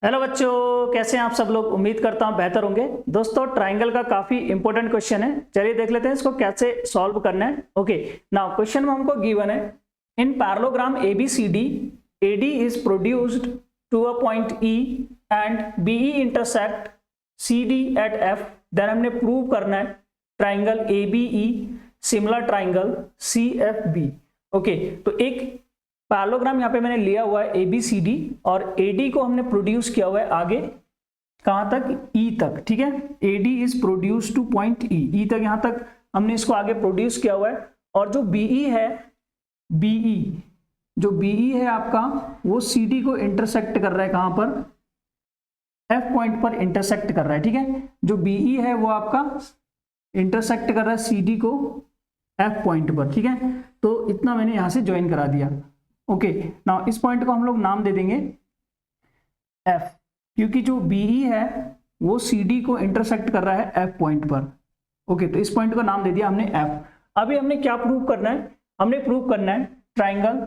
Hello बच्चों, कैसे हैं आप सब लोग। उम्मीद करता हूं बेहतर होंगे। दोस्तों, ट्राइंगल का काफी इंपॉर्टेंट क्वेश्चन है। चलिए देख लेते हैं इसको कैसे सॉल्व करना है। ओके, नाउ क्वेश्चन में हमको गिवन है in parallelogram ABCD AD is produced to a point E and BE intersect CD at F। Then हमने प्रूव करना है triangle ABE similar triangle CFB। Okay, तो एक पैरेललोग्राम यहाँ पे मैंने लिया हुआ है ABCD और AD को हमने प्रोड्यूस किया हुआ है आगे कहां तक, E तक। ठीक है, AD is produce two point E तक, यहां तक हमने इसको आगे प्रोड्यूस किया हुआ है। और जो BE है, जो BE है आपका, वो CD को इंटरसेक्ट कर रहा है कहां पर, F पॉइंट पर इंटरसेक्ट कर रहा है। ठीक है, जो BE है वो आपका इंटरसेक्ट कर रहा है CD को F पॉइंट पर। ठीक है, तो इतना मैंने यहां से ज्वाइन करा दिया। ओके, नाउ इस पॉइंट को हम लोग नाम दे देंगे F, क्योंकि जो BE है वो CD को इंटरसेक्ट कर रहा है F पॉइंट पर। ओके, तो इस पॉइंट को नाम दे दिया हमने F। अभी हमने क्या प्रूव करना है, हमने प्रूव करना है ट्राइंगल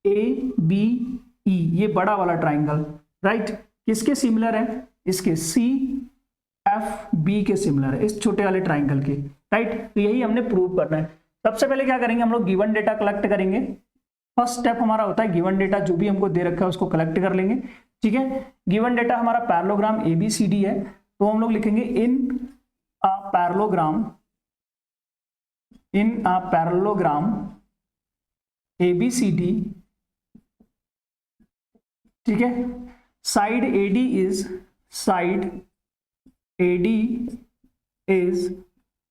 ABE, ये बड़ा वाला ट्राइंगल, राइट, किसके सिमिलर है, इसके CFB के सिमिलर है, इस छोटे वाले ट्राइंगल के, राइट। तो यही हमने प्रूव करना है। सबसे पहले क्या करेंगे, हम लोग गिवन डेटा कलेक्ट करेंगे। फर्स्ट स्टेप हमारा होता है गिवन डेटा, जो भी हमको दे रखा है उसको कलेक्ट कर लेंगे। ठीक है, गिवन डेटा हमारा पैरेललोग्राम ABCD है, तो हम लोग लिखेंगे इन अ पैरेललोग्राम ABCD। ठीक है, side AD is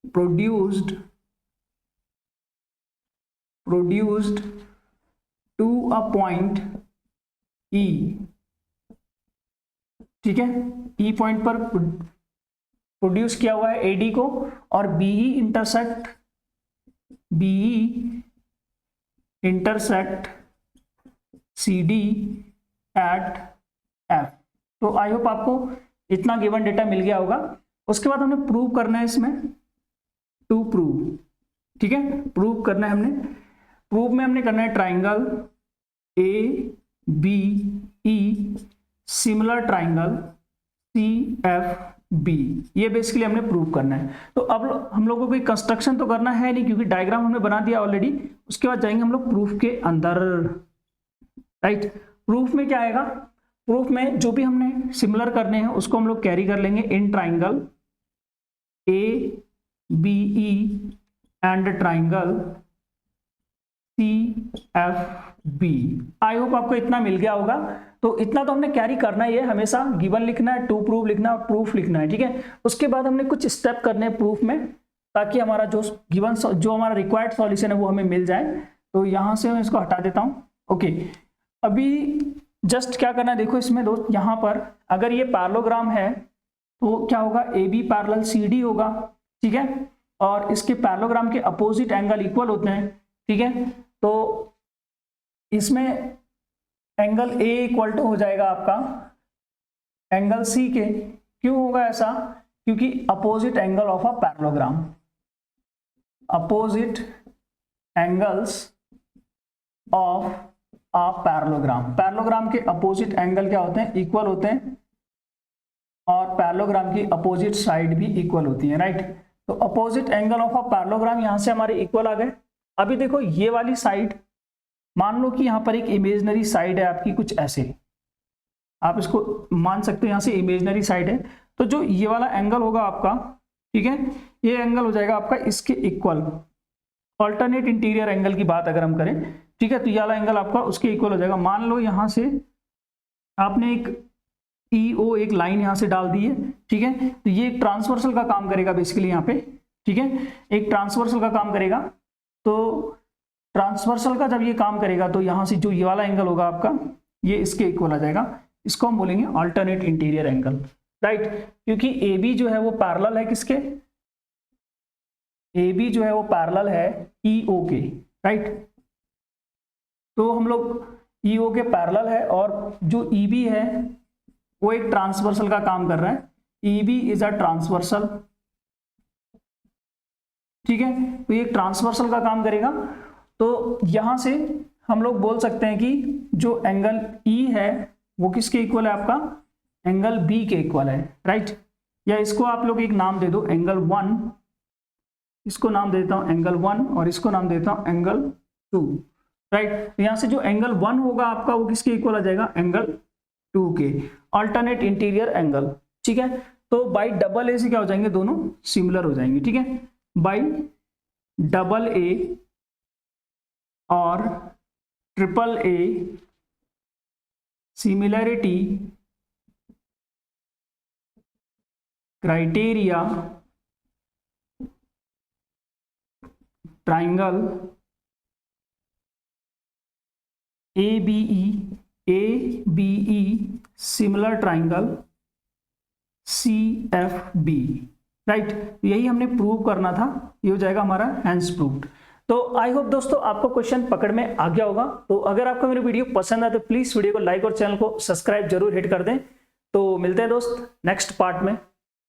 produced to a point E। ठीक है, E पॉइंट पर प्रोड्यूस किया हुआ है AD को, और BE intersect CD at F। तो आई होप आपको इतना गिवन डेटा मिल गया होगा। उसके बाद हमें प्रूव करना है इसमें टू प्रूव। ठीक है, प्रूव करना है हमने, प्रूव में हमने करना है triangle ABE similar triangle CFB। ये बेसिकली हमने प्रूव करना है। तो अब हम लोगों को कंस्ट्रक्शन तो करना है नहीं, क्योंकि डायग्राम हमने बना दिया ऑलरेडी। उसके बाद जाएंगे हम लोग प्रूफ के अंदर, राइट। प्रूफ में क्या आएगा, प्रूफ में जो भी हमने सिमिलर करने हैं उसको हम लोग कैरी कर लेंगे in triangle ABE and triangle CFB। I hope आपको इतना मिल गया होगा। तो इतना तो हमने कैरी करना ही है, हमेशा गिवन लिखना है, टू प्रूव लिखना है और प्रूफ लिखना है। ठीक है, उसके बाद हमने कुछ स्टेप करने हैं प्रूफ में, ताकि हमारा जो गिवन जो हमारा रिक्वायर्ड सॉल्यूशन है वो हमें मिल जाए। तो यहां से मैं इसको हटा देता हूं। ओके, अभी जस्ट क्या करना है, देखो इसमें दोस्त, यहाँ पर अगर ये पैरेललोग्राम है तो क्या होगा, AB पैरेलल CD होगा। ठीक है, और इसके पैरेललोग्राम के अपोजिट एंगल इक्वल होते हैं। ठीक है, तो इसमें एंगल A इक्वल टू हो जाएगा आपका एंगल C के। क्यों होगा ऐसा, क्योंकि opposite angle of a parallelogram, opposite angles of a parallelogram, parallelogram के अपोजिट एंगल क्या होते हैं, इक्वल होते हैं, और पैरेललोग्राम की अपोजिट साइड भी इक्वल होती है, राइट। तो opposite angle of a parallelogram यहां से हमारे इक्वल आ गए। अभी देखो ये वाली साइड, मान लो कि यहां पर एक इमेजिनरी साइड है आपकी, कुछ ऐसे आप इसको मान सकते हो, यहां से इमेजिनरी साइड है। तो जो ये वाला एंगल होगा आपका, ठीक है, ये एंगल हो जाएगा आपका इसके इक्वल, ऑल्टरनेट इंटीरियर एंगल की बात अगर हम करें। ठीक है, तो ये वाला एंगल आपका उसके इक्वल हो जाएगा। मान लो यहां से आपने एक EO एक लाइन यहां से डाल दी है। ठीक है, तो ये एक ट्रांसवर्सल का काम करेगा बेसिकली यहाँ पे। ठीक है, एक ट्रांसवर्सल का काम करेगा। तो ट्रांसवर्सल का जब ये काम करेगा तो यहां से जो ये वाला एंगल होगा आपका, ये इसके इक्वल आ जाएगा। इसको हम बोलेंगे अल्टरनेट इंटीरियर एंगल, राइट, क्योंकि AB जो है वो पैरेलल है किसके, AB जो है वो पैरेलल है EO के, राइट। तो हम लोग EO के पैरेलल है, और जो EB है वो एक ट्रांसवर्सल का काम कर रहा है। EB is a transversal. ठीक है, तो ये ट्रांसवर्सल का काम करेगा। तो यहां से हम लोग बोल सकते हैं कि जो एंगल E है वो किसके इक्वल है आपका, एंगल बी के इक्वल है, राइट। या इसको आप लोग एक नाम दे दो एंगल 1, इसको नाम देता हूं एंगल 1 और इसको नाम देता हूं एंगल 2, राइट। यहां से जो एंगल 1 होगा आपका वो किसके इक्वल आ जाएगा, एंगल 2 के, अल्टरनेट इंटीरियर एंगल, ठीक है। तो बाई डबल ए से क्या हो जाएंगे, दोनों सिमिलर हो जाएंगे, ठीक है। बाई डबल ए और triple A similarity criteria triangle ABE similar triangle CFB, right. यही हमने प्रूव करना था, ये हो जाएगा हमारा हेंस प्रूव्ड। तो आई होप दोस्तों आपको क्वेश्चन पकड़ में आ गया होगा। तो अगर आपको मेरी वीडियो पसंद आए तो प्लीज वीडियो को लाइक और चैनल को सब्सक्राइब जरूर हिट कर दें। तो मिलते हैं दोस्त नेक्स्ट पार्ट में।